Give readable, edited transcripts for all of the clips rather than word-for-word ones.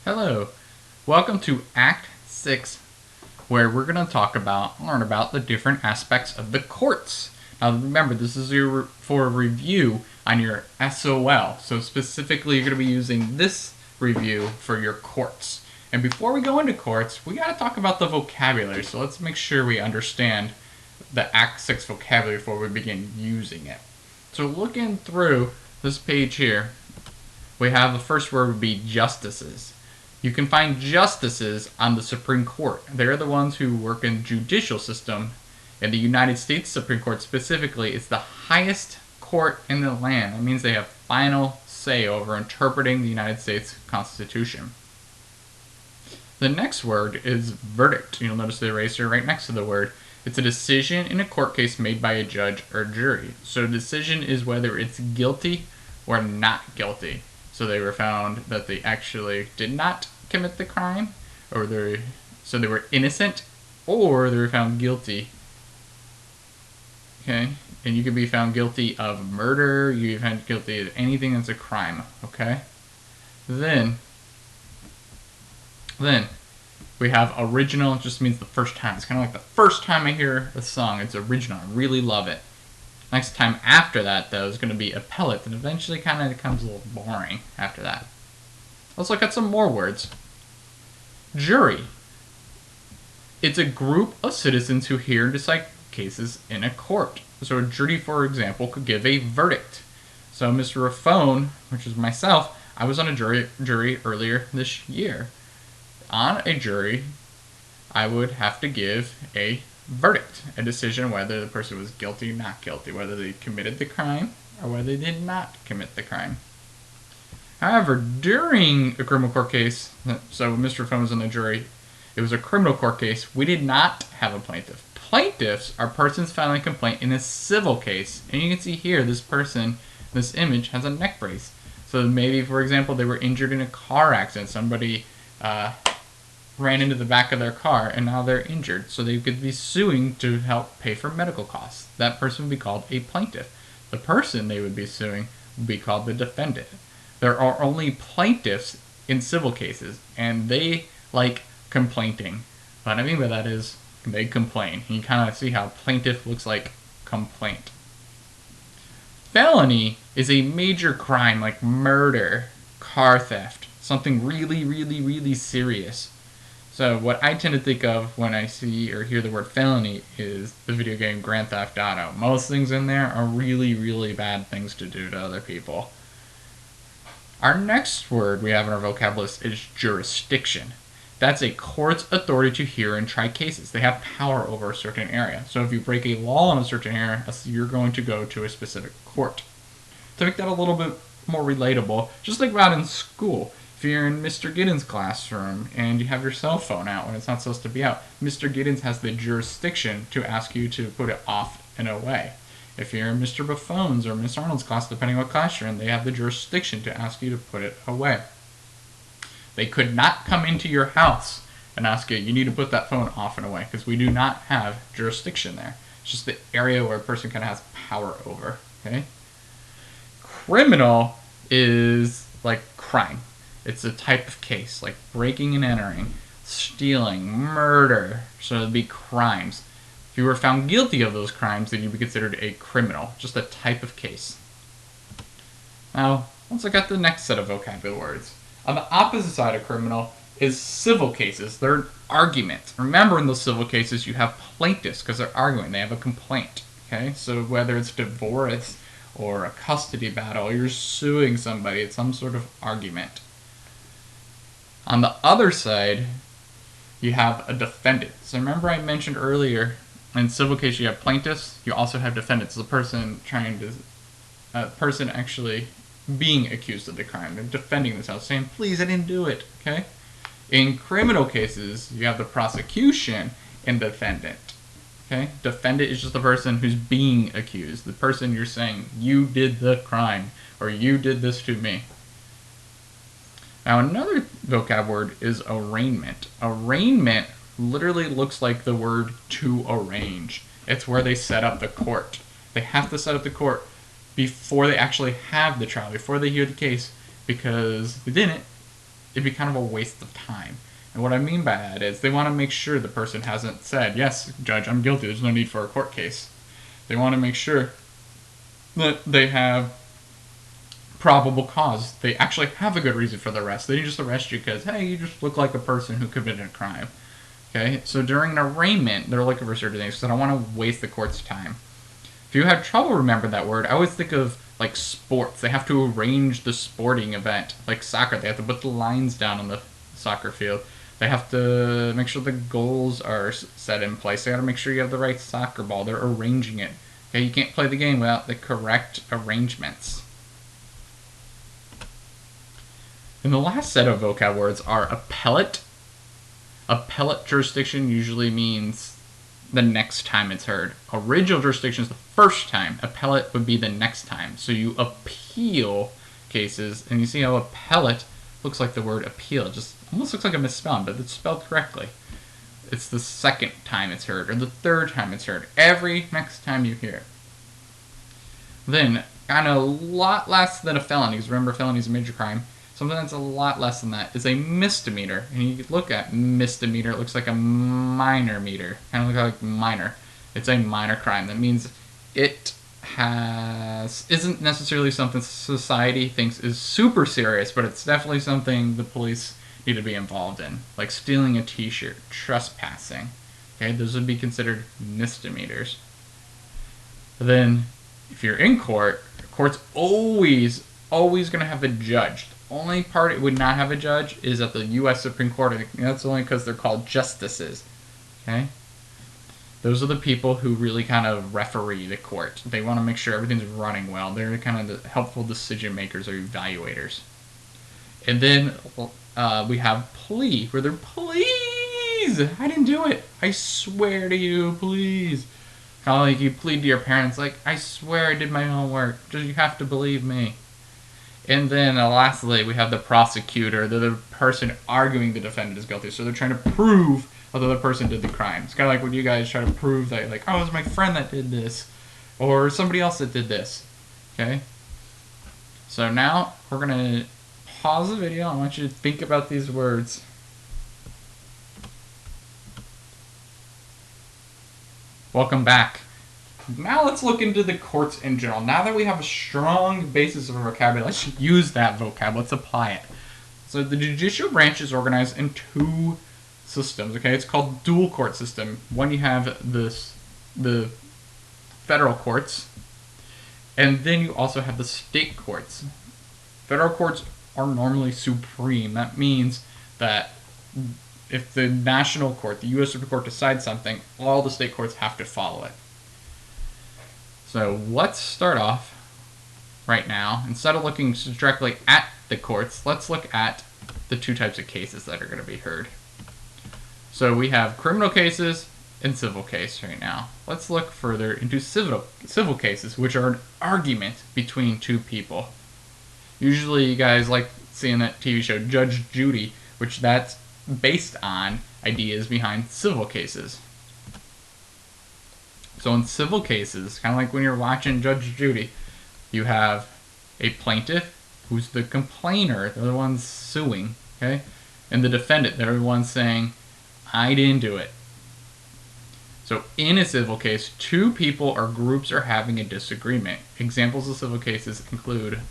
Hello, welcome to Act 6, where we're going to learn about the different aspects of the courts. Now remember, this is for a review on your SOL, so specifically you're going to be using this review for your courts. And before we go into courts, we got to talk about the vocabulary, so let's make sure we understand the Act 6 vocabulary before we begin using it. So looking through this page here, we have the first word would be justices. You can find justices on the Supreme Court. They're the ones who work in the judicial system. In the United States Supreme Court specifically, it's the highest court in the land. That means they have final say over interpreting the United States Constitution. The next word is verdict. You'll notice the eraser right next to the word. It's a decision in a court case made by a judge or jury. So a decision is whether it's guilty or not guilty. So they were found that they actually did not commit the crime, or they were innocent, or they were found guilty. Okay, and you could be found guilty of murder. You can be found guilty of anything that's a crime. Okay, then we have original. It just means the first time. It's kind of like the first time I hear a song. It's original. I really love it. Next time after that, though, is going to be appellate, and eventually kind of becomes a little boring after that. Let's look at some more words. Jury. It's a group of citizens who hear and decide cases in a court. So a jury, for example, could give a verdict. So Mr. Raffone, which is myself, I was on a jury earlier this year. On a jury, I would have to give a verdict, a decision whether the person was guilty or not guilty, whether they committed the crime or whether they did not commit the crime. However, during a criminal court case, so Mr. Raffone was on the jury, it was a criminal court case, we did not have a plaintiff. Plaintiffs are persons filing a complaint in a civil case, and you can see here this person, this image, has a neck brace. So maybe, for example, they were injured in a car accident. Somebody ran into the back of their car and now they're injured, so they could be suing to help pay for medical costs. That person would be called a plaintiff. The person they would be suing would be called the defendant. There are only plaintiffs in civil cases, and they like complaining. What I mean by that is they complain. You kind of see how plaintiff looks like complaint. Felony is a major crime like murder, car theft, something really, really, really serious. So what I tend to think of when I see or hear the word felony is the video game Grand Theft Auto. Most things in there are really, really bad things to do to other people. Our next word we have in our vocabulary list is jurisdiction. That's a court's authority to hear and try cases. They have power over a certain area. So if you break a law in a certain area, you're going to go to a specific court. To make that a little bit more relatable, just think about in school. If you're in Mr. Giddens' classroom and you have your cell phone out when it's not supposed to be out, Mr. Giddens has the jurisdiction to ask you to put it off and away. If you're in Mr. Buffone's or Miss Arnold's class, depending on what class you're in, they have the jurisdiction to ask you to put it away. They could not come into your house and ask you need to put that phone off and away, because we do not have jurisdiction there. It's just the area where a person kind of has power over. Okay? Criminal is like crime. It's a type of case, like breaking and entering, stealing, murder. So it'd be crimes. If you were found guilty of those crimes, then you'd be considered a criminal, just a type of case. Now, let's look at the next set of vocabulary words. On the opposite side of criminal is civil cases. They're an argument. Remember, in those civil cases, you have plaintiffs because they're arguing. They have a complaint. Okay, so whether it's divorce or a custody battle, you're suing somebody. It's some sort of argument. On the other side, you have a defendant. So remember I mentioned earlier, in civil case you have plaintiffs, you also have defendants. The person actually being accused of the crime. They're defending themselves, saying, please, I didn't do it. Okay? In criminal cases, you have the prosecution and defendant. Okay? Defendant is just the person who's being accused. The person you're saying, you did the crime, or you did this to me. Now another vocab word is arraignment. Arraignment literally looks like the word to arrange. It's where they set up the court. They have to set up the court before they actually have the trial, before they hear the case, because if they didn't, it'd be kind of a waste of time. And what I mean by that is they want to make sure the person hasn't said, yes, judge, I'm guilty, there's no need for a court case. They want to make sure that they have probable cause. They actually have a good reason for the arrest. They didn't just arrest you because, hey, you just look like a person who committed a crime. Okay, so during an arraignment, they're looking for certain things, so I don't want to waste the court's time. If you have trouble remembering that word, I always think of like sports. They have to arrange the sporting event, like soccer. They have to put the lines down on the soccer field. They have to make sure the goals are set in place. They got to make sure you have the right soccer ball. They're arranging it. Okay, you can't play the game without the correct arrangements. And the last set of vocab words are appellate. Appellate jurisdiction usually means the next time it's heard. Original jurisdiction is the first time. Appellate would be the next time. So you appeal cases, and you see how appellate looks like the word appeal. It just almost looks like a misspelling, but it's spelled correctly. It's the second time it's heard, or the third time it's heard. Every next time you hear it. Then, kind of a lot less than a felony, because remember, felony is a major crime. Something that's a lot less than that is a misdemeanor. And you look at misdemeanor, it looks like a minor meter. Kind of look like minor. It's a minor crime. That means it isn't necessarily something society thinks is super serious, but it's definitely something the police need to be involved in. Like stealing a t-shirt, trespassing. Okay, those would be considered misdemeanors. But then, if you're in court, court's always going to have a judge. Only part it would not have a judge is at the U.S. Supreme Court. And that's only because they're called justices. Okay? Those are the people who really kind of referee the court. They want to make sure everything's running well. They're kind of the helpful decision makers or evaluators. And then we have plea, where they're, please, I didn't do it. I swear to you, please. Kind of like you plead to your parents, like, I swear I did my homework. Just you have to believe me. And then lastly, we have the prosecutor. They're the person arguing the defendant is guilty. So they're trying to prove that the other person did the crime. It's kind of like when you guys try to prove that, like, oh, it was my friend that did this. Or somebody else that did this. Okay? So now we're going to pause the video. I want you to think about these words. Welcome back. Now let's look into the courts in general. Now that we have a strong basis of vocabulary, let's use that vocab. Let's apply it. So the judicial branch is organized in two systems. Okay, it's called dual court system. One, you have the federal courts, and then you also have the state courts. Federal courts are normally supreme. That means that if the national court, the U.S. Supreme Court, decides something, all the state courts have to follow it. So let's start off right now. Instead of looking directly at the courts, let's look at the two types of cases that are going to be heard. So we have criminal cases and civil case right now. Let's look further into civil cases, which are an argument between two people. Usually you guys like seeing that TV show Judge Judy, which that's based on ideas behind civil cases. So in civil cases, kind of like when you're watching Judge Judy, you have a plaintiff who's the complainer, they're the ones suing, okay? And the defendant, they're the ones saying, I didn't do it. So in a civil case, two people or groups are having a disagreement. Examples of civil cases include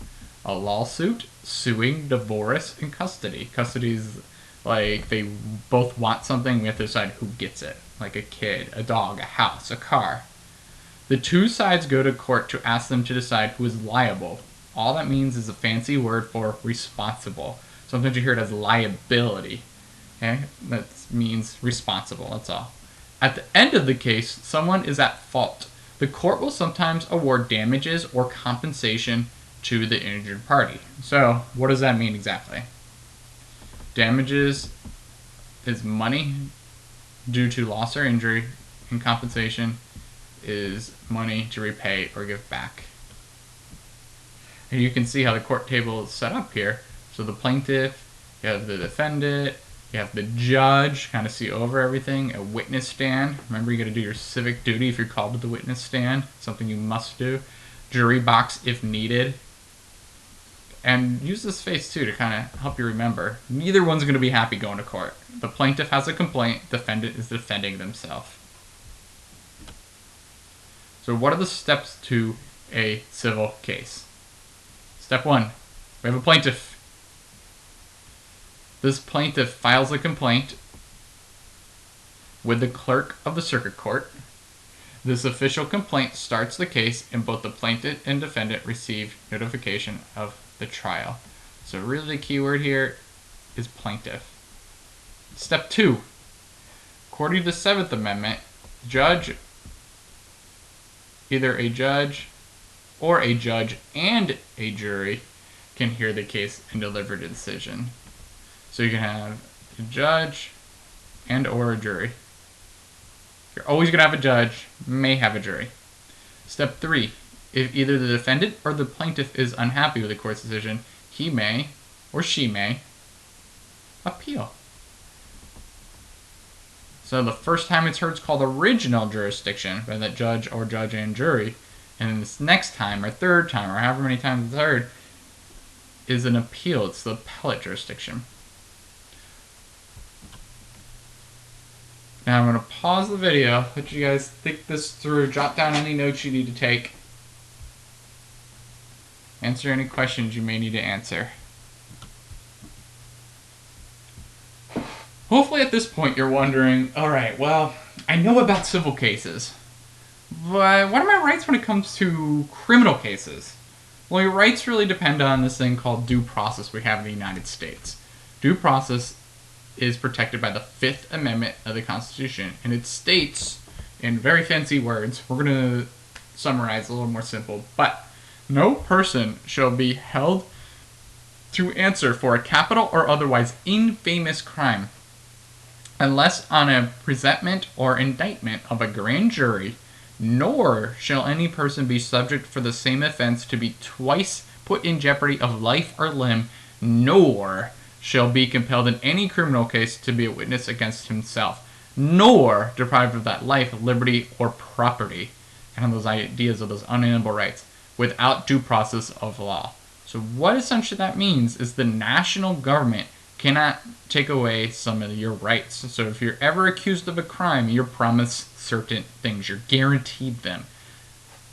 a lawsuit, suing, divorce, and custody. Custody is like they both want something, we have to decide who gets it. Like a kid, a dog, a house, a car. The two sides go to court to ask them to decide who is liable. All that means is a fancy word for responsible. Sometimes you hear it as liability. Okay? That means responsible, that's all. At the end of the case, someone is at fault. The court will sometimes award damages or compensation to the injured party. So, what does that mean exactly? Damages is money due to loss or injury, and compensation is money to repay or give back. And you can see how the court table is set up here. So the plaintiff, you have the defendant, you have the judge, kind of see over everything, a witness stand. Remember, you got to do your civic duty if you're called to the witness stand, something you must do. Jury box if needed. And use this face too to kind of help you remember. Neither one's going to be happy going to court. The plaintiff has a complaint, defendant is defending themselves. So what are the steps to a civil case? Step 1, we have a plaintiff. This plaintiff files a complaint with the clerk of the circuit court. This official complaint starts the case, and both the plaintiff and defendant receive notification of the trial. So really the key word here is plaintiff. Step 2, according to the 7th Amendment, either a judge or a judge and a jury can hear the case and deliver the decision. So you can have a judge and or a jury. You're always going to have a judge, may have a jury. Step 3, if either the defendant or the plaintiff is unhappy with the court's decision, he may or she may appeal. So the first time it's heard is called original jurisdiction by that judge or judge and jury. And then this next time or third time or however many times it's heard is an appeal. It's the appellate jurisdiction. Now I'm going to pause the video, let you guys think this through, jot down any notes you need to take, answer any questions you may need to answer. Hopefully at this point you're wondering, alright, well, I know about civil cases, but what are my rights when it comes to criminal cases? Well, your rights really depend on this thing called due process we have in the United States. Due process is protected by the 5th Amendment of the Constitution, and it states, in very fancy words, we're going to summarize a little more simple, but no person shall be held to answer for a capital or otherwise infamous crime unless on a presentment or indictment of a grand jury, nor shall any person be subject for the same offense to be twice put in jeopardy of life or limb, nor shall be compelled in any criminal case to be a witness against himself, nor deprived of that life, liberty, or property, and those ideas of those unalienable rights, without due process of law. So what essentially that means is the national government cannot take away some of your rights. So if you're ever accused of a crime, you're promised certain things. You're guaranteed them.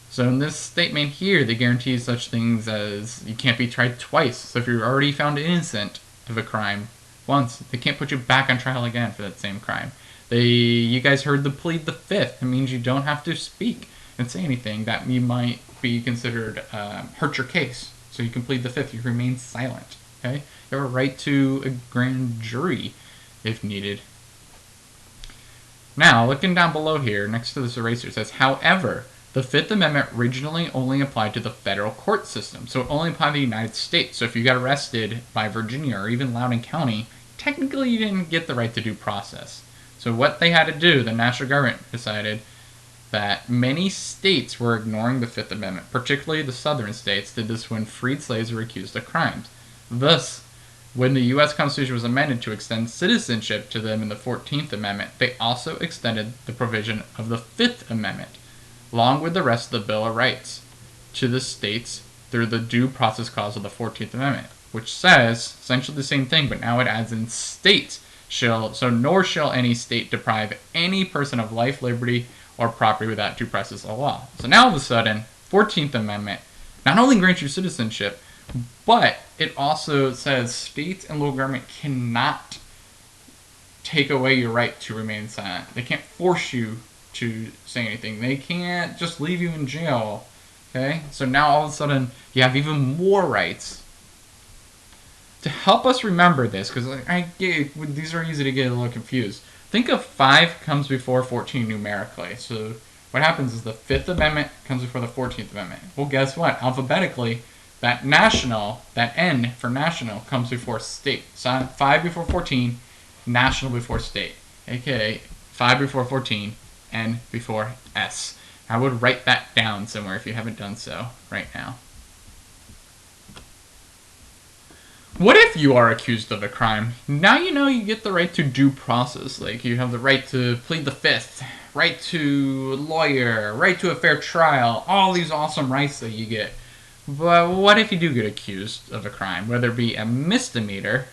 So in this statement here, they guarantee such things as you can't be tried twice. So if you're already found innocent of a crime once, they can't put you back on trial again for that same crime. You guys heard the plead the 5th. It means you don't have to speak and say anything that you might be considered hurt your case. So you can plead the 5th. You remain silent. Okay? You have a right to a grand jury if needed. Now, looking down below here, next to this eraser, it says, however, the 5th Amendment originally only applied to the federal court system, so it only applied to the United States. So if you got arrested by Virginia or even Loudoun County, technically you didn't get the right to due process. So what they had to do, the national government decided that many states were ignoring the 5th Amendment, particularly the southern states did this when freed slaves were accused of crimes. Thus, when the U.S. Constitution was amended to extend citizenship to them in the 14th Amendment, they also extended the provision of the 5th Amendment, along with the rest of the Bill of Rights, to the states through the due process clause of the 14th Amendment, which says essentially the same thing, but now it adds in states nor shall any state deprive any person of life, liberty, or property without due process of law. So now all of a sudden, 14th Amendment not only grants you citizenship, but it also says states and local government cannot take away your right to remain silent. They can't force you to say anything. They can't just leave you in jail. Okay? So now all of a sudden you have even more rights. To help us remember this, because these are easy to get a little confused. Think of 5 comes before 14 numerically. So what happens is the 5th Amendment comes before the 14th Amendment. Well, guess what? Alphabetically, that N for national comes before state. So 5 before 14, national before state. AKA 5 before 14, N before S. I would write that down somewhere if you haven't done so right now. What if you are accused of a crime? Now you know you get the right to due process. Like you have the right to plead the 5th, right to a lawyer, right to a fair trial, all these awesome rights that you get. But what if you do get accused of a crime, whether it be a misdemeanor,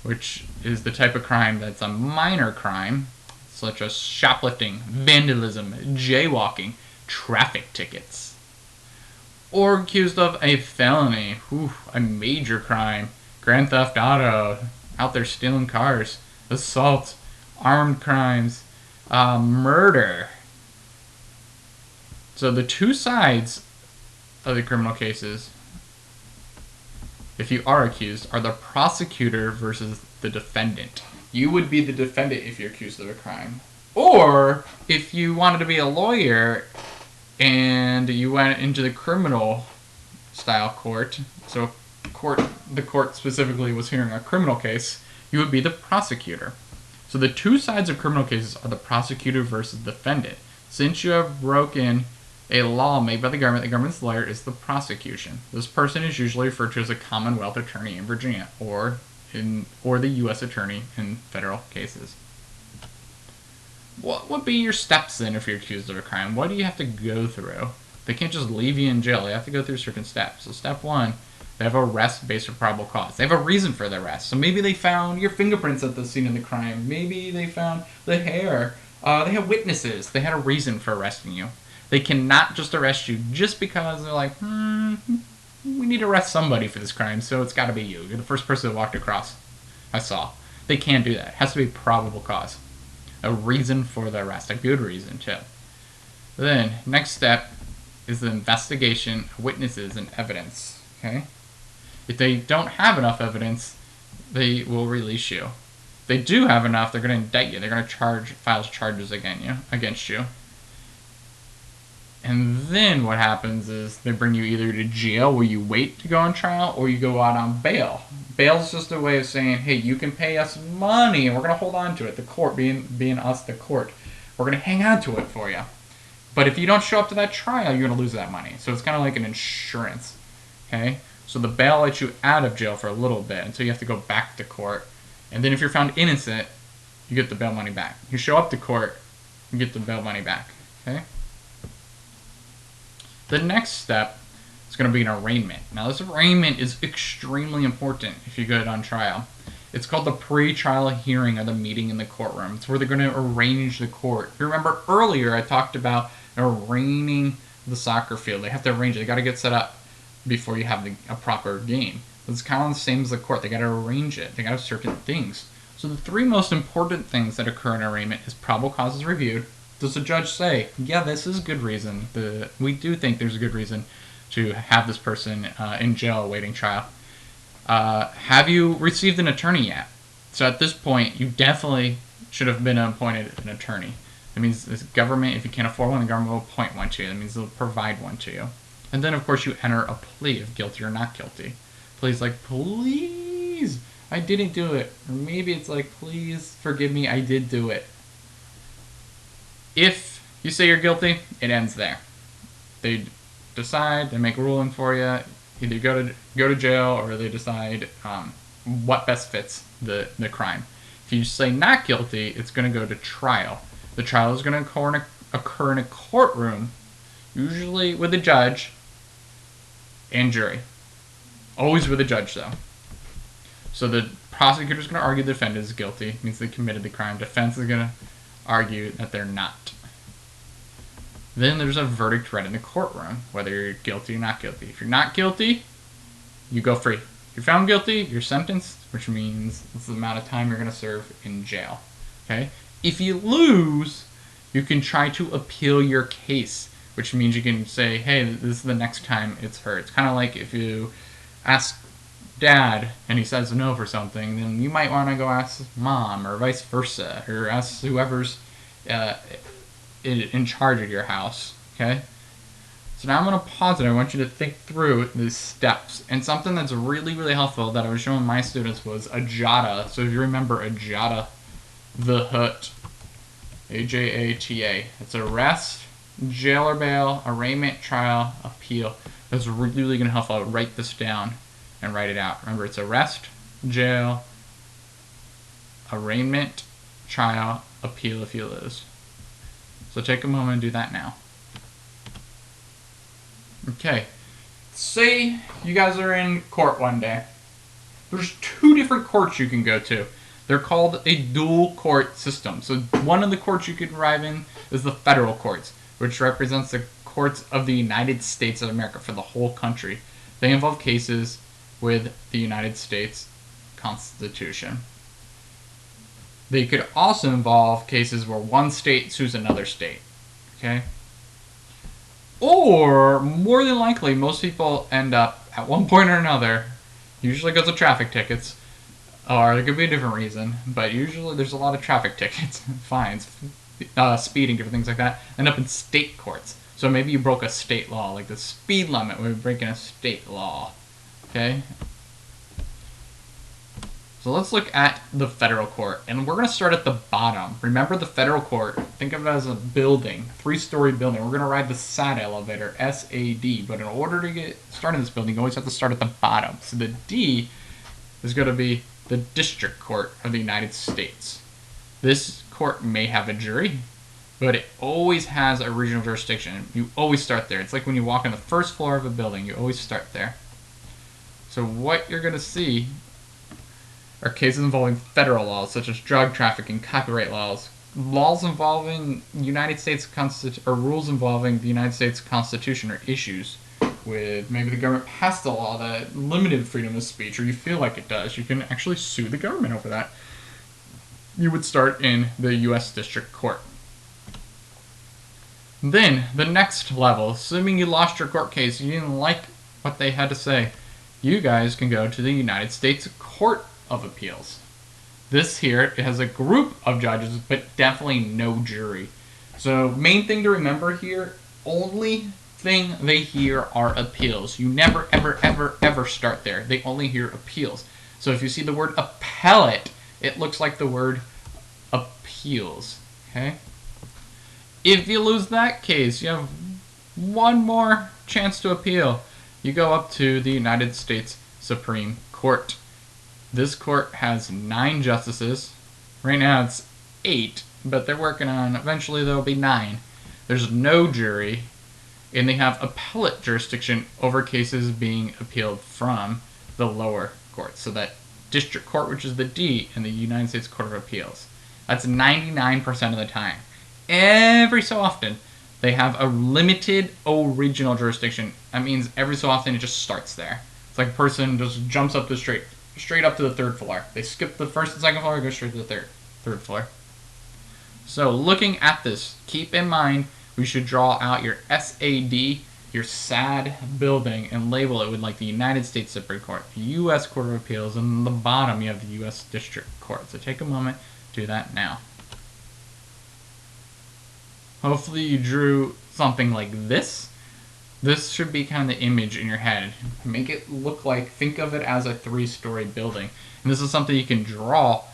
which is the type of crime that's a minor crime, such as shoplifting, vandalism, jaywalking, traffic tickets, or accused of a felony, a major crime, grand theft auto, out there stealing cars, assault, armed crimes, murder. So the two sides of the criminal cases, if you are accused, are the prosecutor versus the defendant. You would be the defendant if you're accused of a crime. Or if you wanted to be a lawyer and you went into the criminal style court, so the court specifically was hearing a criminal case, you would be the prosecutor. So the two sides of criminal cases are the prosecutor versus defendant. Since you have broken a law made by the government's lawyer is the prosecution. This person is usually referred to as a Commonwealth attorney in Virginia or the U.S. attorney in federal cases. What would be your steps then if you're accused of a crime? What do you have to go through? They can't just leave you in jail. They have to go through certain steps. So step one, they have arrest based on probable cause. They have a reason for the arrest. So maybe they found your fingerprints at the scene of the crime. Maybe they found the hair. They have witnesses. They had a reason for arresting you. They cannot just arrest you just because they're like, we need to arrest somebody for this crime, so it's got to be you. You're the first person that walked across I saw. They can't do that. It has to be probable cause. A reason for the arrest. A good reason, too. Then, next step is the investigation of witnesses and evidence. Okay? If they don't have enough evidence, they will release you. If they do have enough, they're going to indict you. They're going to file charges against you. And then what happens is they bring you either to jail where you wait to go on trial or you go out on bail. Bail is just a way of saying, hey, you can pay us money and we're going to hold on to it. The court, being us, the court, we're going to hang on to it for you. But if you don't show up to that trial, you're going to lose that money. So it's kind of like an insurance. Okay? So the bail lets you out of jail for a little bit until you have to go back to court. And then if you're found innocent, you get the bail money back. You show up to court, you get the bail money back. Okay? The next step is going to be an arraignment. Now, this arraignment is extremely important if you get on trial. It's called the pre-trial hearing or the meeting in the courtroom. It's where they're going to arrange the court. If you remember earlier, I talked about arraigning the soccer field. They have to arrange it. They got to get set up before you have a proper game. It's kind of the same as the court. They got to arrange it. They got to have certain things. So the three most important things that occur in arraignment is probable cause is reviewed. Does the judge say, yeah, this is a good reason. We do think there's a good reason to have this person in jail awaiting trial. Have you received an attorney yet? So at this point, you definitely should have been appointed an attorney. That means the government, if you can't afford one, the government will appoint one to you. That means they'll provide one to you. And then, of course, you enter a plea of guilty or not guilty. Please, like, please, I didn't do it. Or maybe it's like, please forgive me, I did do it. If you say you're guilty, it ends there. They decide, they make a ruling for you. Either go to jail or they decide what best fits the crime. If you say not guilty, it's going to go to trial. The trial is going to occur in a courtroom, usually with a judge and jury. Always with a judge, though. So the prosecutor is going to argue the defendant is guilty, means they committed the crime. Defense is going to argue that they're not. Then there's a verdict read in the courtroom, whether you're guilty or not guilty. If you're not guilty, you go free. If you're found guilty, you're sentenced, which means it's the amount of time you're going to serve in jail. Okay? If you lose, you can try to appeal your case, which means you can say, hey, this is the next time it's heard. It's kind of like if you ask dad and he says no for something, then you might want to go ask mom or vice versa, or ask whoever's in charge of your house. Okay? So now I'm going to pause it. I want you to think through these steps. And something that's really, really helpful that I was showing my students was AJATA. So if you remember AJATA, the HUT, AJATA. It's arrest, jail or bail, arraignment, trial, appeal. That's really, really going to help. I'll write this down and write it out. Remember, it's arrest, jail, arraignment, trial, appeal if you lose. So take a moment and do that now. Okay. say you guys are in court one day. There's 2 different courts you can go to. They're called a dual court system. So one of the courts you can arrive in is the federal courts, which represents the courts of the United States of America for the whole country. They involve cases with the United States Constitution. They could also involve cases where one state sues another state. Okay? Or, more than likely, most people end up, at one point or another, usually because of traffic tickets, or there could be a different reason, but usually there's a lot of traffic tickets, fines, speeding, different things like that, end up in state courts. So maybe you broke a state law, like the speed limit when you're breaking a state law. Okay? So let's look at the federal court, and we're going to start at the bottom. Remember the federal court, think of it as a building, 3-story building. We're going to ride the SAD elevator, S-A-D, but in order to get started in this building, you always have to start at the bottom. So the D is going to be the District Court of the United States. This court may have a jury, but it always has original jurisdiction. You always start there. It's like when you walk on the first floor of a building, you always start there. So what you're going to see are cases involving federal laws, such as drug trafficking, copyright laws, laws involving United States or rules involving the United States Constitution, or issues with maybe the government passed a law that limited freedom of speech, or you feel like it does. You can actually sue the government over that. You would start in the U.S. District Court. Then, the next level, assuming you lost your court case, you didn't like what they had to say, you guys can go to the United States Court of Appeals. This here, it has a group of judges, but definitely no jury. So, main thing to remember here, only thing they hear are appeals. You never, ever, ever, ever start there. They only hear appeals. So if you see the word appellate, it looks like the word appeals. Okay? If you lose that case, you have one more chance to appeal. You go up to the United States Supreme Court. This court has 9 justices. Right now it's 8, but they're working on, eventually there'll be 9. There's no jury, and they have appellate jurisdiction over cases being appealed from the lower courts. So that District Court, which is the D, and the United States Court of Appeals. That's 99% of the time. Every so often, they have a limited original jurisdiction. That means every so often it just starts there. It's like a person just jumps up the straight up to the 3rd floor. They skip the 1st and 2nd floor and go straight to the third floor. So looking at this, keep in mind we should draw out your SAD, your SAD building, and label it with like the United States Supreme Court, the U.S. Court of Appeals, and on the bottom you have the U.S. District Court. So take a moment, do that now. Hopefully you drew something like this. This should be kind of the image in your head. Make it look like, think of it as a 3-story building. And this is something you can draw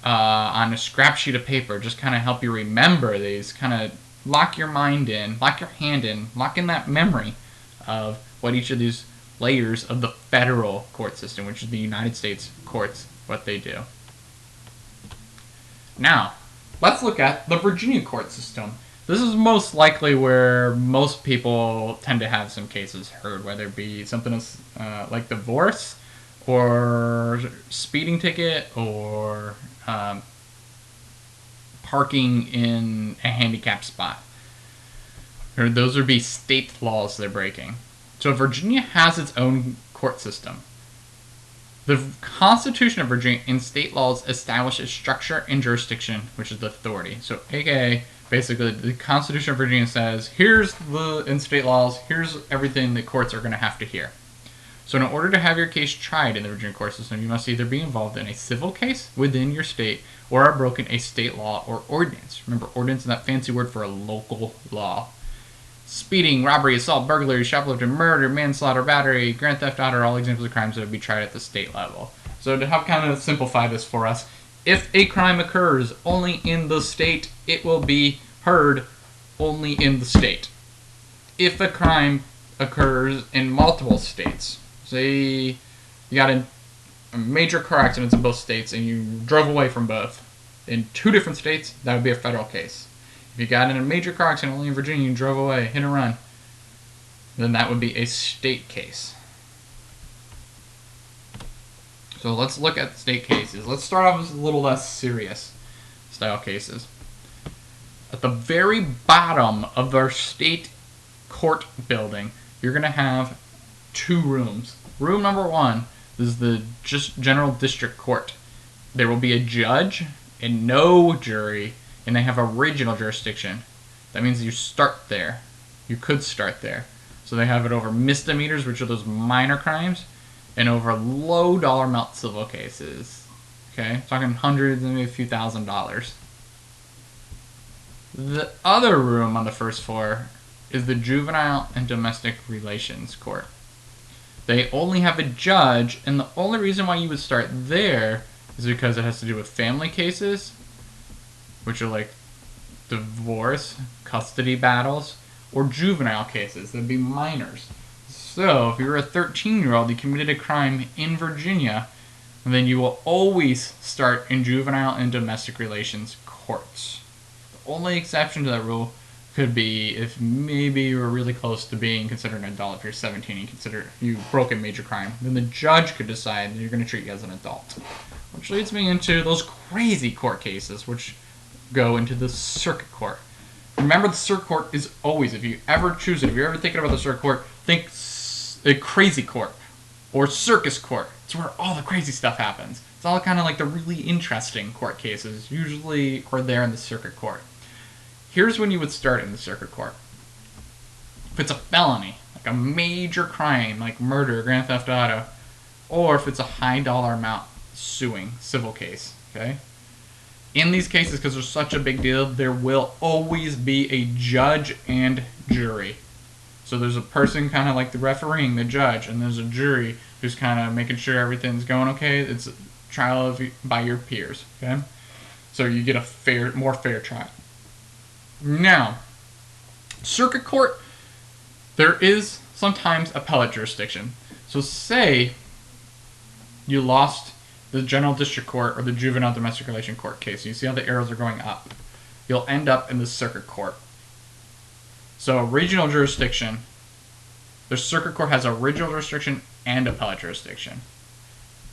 on a scrap sheet of paper, just kind of help you remember these, kind of lock your mind in, lock your hand in, lock in that memory of what each of these layers of the federal court system, which is the United States courts, what they do. Now, let's look at the Virginia court system. This is most likely where most people tend to have some cases heard, whether it be something like divorce, or speeding ticket, or parking in a handicapped spot. Or those would be state laws they're breaking. So Virginia has its own court system. The Constitution of Virginia and state laws establish a structure and jurisdiction, which is the authority. So, aka, basically, the Constitution of Virginia says, here's in state laws, here's everything the courts are going to have to hear. So in order to have your case tried in the Virginia court system, you must either be involved in a civil case within your state, or have broken a state law or ordinance. Remember, ordinance is that fancy word for a local law. Speeding, robbery, assault, burglary, shoplifting, murder, manslaughter, battery, grand theft auto are all examples of crimes that would be tried at the state level. So to help kind of simplify this for us, if a crime occurs only in the state, it will be heard only in the state. If a crime occurs in multiple states, say you got a major car accidents in both states and you drove away from both in 2 different states, that would be a federal case. If you got in a major car accident only in Virginia and you drove away, hit and run, then that would be a state case. So let's look at state cases. Let's start off with a little less serious style cases. At the very bottom of our state court building, you're going to have 2 rooms. Room number 1 is the just general district court. There will be a judge and no jury, and they have original jurisdiction. That means you start there. You could start there. So they have it over misdemeanors, which are those minor crimes, and over low dollar amount civil cases. Okay, talking hundreds and maybe a few $1,000s. The other room on the first floor is the Juvenile and Domestic Relations Court. They only have a judge, and the only reason why you would start there is because it has to do with family cases, which are like divorce, custody battles, or juvenile cases. That'd be minors. So, if you're a 13-year-old, you committed a crime in Virginia, then you will always start in juvenile and domestic relations courts. The only exception to that rule could be if maybe you were really close to being considered an adult. If you're 17 and you broke a major crime, then the judge could decide that you're going to treat you as an adult. Which leads me into those crazy court cases, which go into the circuit court. Remember, the circuit court is always, if you ever choose it, if you're ever thinking about the circuit court, think a crazy court or circus court. It's where all the crazy stuff happens. It's all kind of like the really interesting court cases, usually are there in the circuit court. Here's when you would start in the circuit court. If it's a felony, like a major crime, like murder, grand theft auto, or if it's a high dollar amount suing civil case, okay? In these cases, because they're such a big deal, there will always be a judge and jury. So there's a person kind of like the refereeing, the judge, and there's a jury who's kind of making sure everything's going okay. It's a trial by your peers, okay? So you get a more fair trial. Now, circuit court, there is sometimes appellate jurisdiction. So say you lost the general district court or the juvenile domestic relation court case. You see how the arrows are going up. You'll end up in the circuit court. So regional jurisdiction, the circuit court has original jurisdiction and appellate jurisdiction.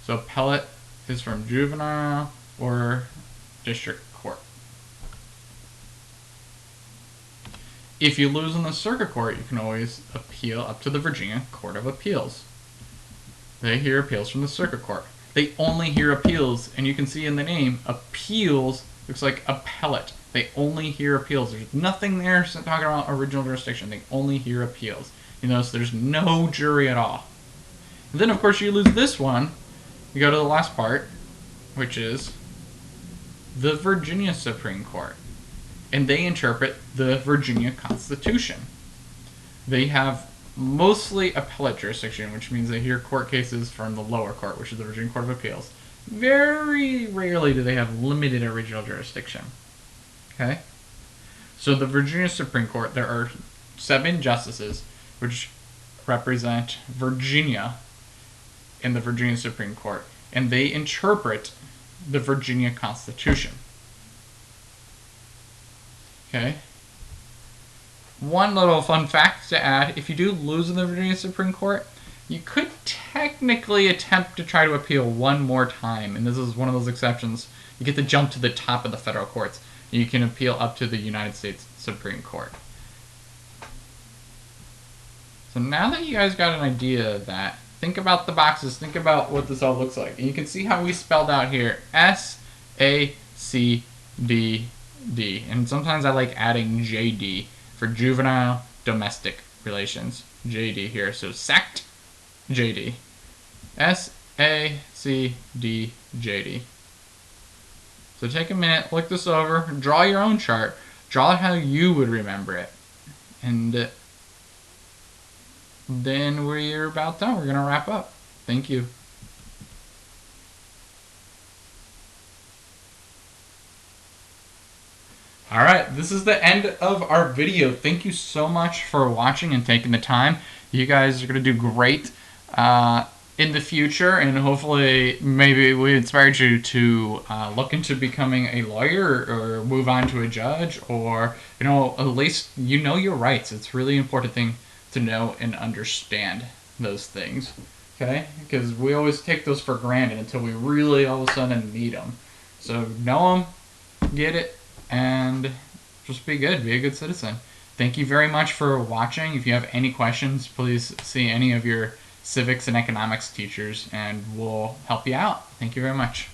So appellate is from juvenile or district court. If you lose in the circuit court, you can always appeal up to the Virginia Court of Appeals. They hear appeals from the circuit court. They only hear appeals, and you can see in the name, appeals looks like appellate. They only hear appeals. There's nothing there talking about original jurisdiction. They only hear appeals. You notice there's no jury at all. And then, of course, you lose this one. You go to the last part, which is the Virginia Supreme Court. And they interpret the Virginia Constitution. They have mostly appellate jurisdiction, which means they hear court cases from the lower court, which is the Virginia Court of Appeals. Very rarely do they have limited original jurisdiction. Okay? So the Virginia Supreme Court, there are 7 justices, which represent Virginia in the Virginia Supreme Court, and they interpret the Virginia Constitution. Okay? One little fun fact to add, if you do lose in the Virginia Supreme Court, you could technically attempt to try to appeal one more time, and this is one of those exceptions. You get to jump to the top of the federal courts, and you can appeal up to the United States Supreme Court. So now that you guys got an idea of that, think about the boxes, think about what this all looks like. And you can see how we spelled out here, SACD. And sometimes I like adding JD for juvenile domestic relations. JD here. So SACD, JD. SACD, JD. So take a minute, look this over, draw your own chart, draw it how you would remember it. And then we're about done. We're going to wrap up. Thank you. Alright, this is the end of our video. Thank you so much for watching and taking the time. You guys are going to do great in the future, and hopefully maybe we inspired you to look into becoming a lawyer or move on to a judge, or at least your rights. It's a really important thing to know and understand those things. Okay, because we always take those for granted until we really all of a sudden need them. So know them, get it, and just be good. Be a good citizen. Thank you very much for watching. If you have any questions, please see any of your civics and economics teachers, and we'll help you out. Thank you very much.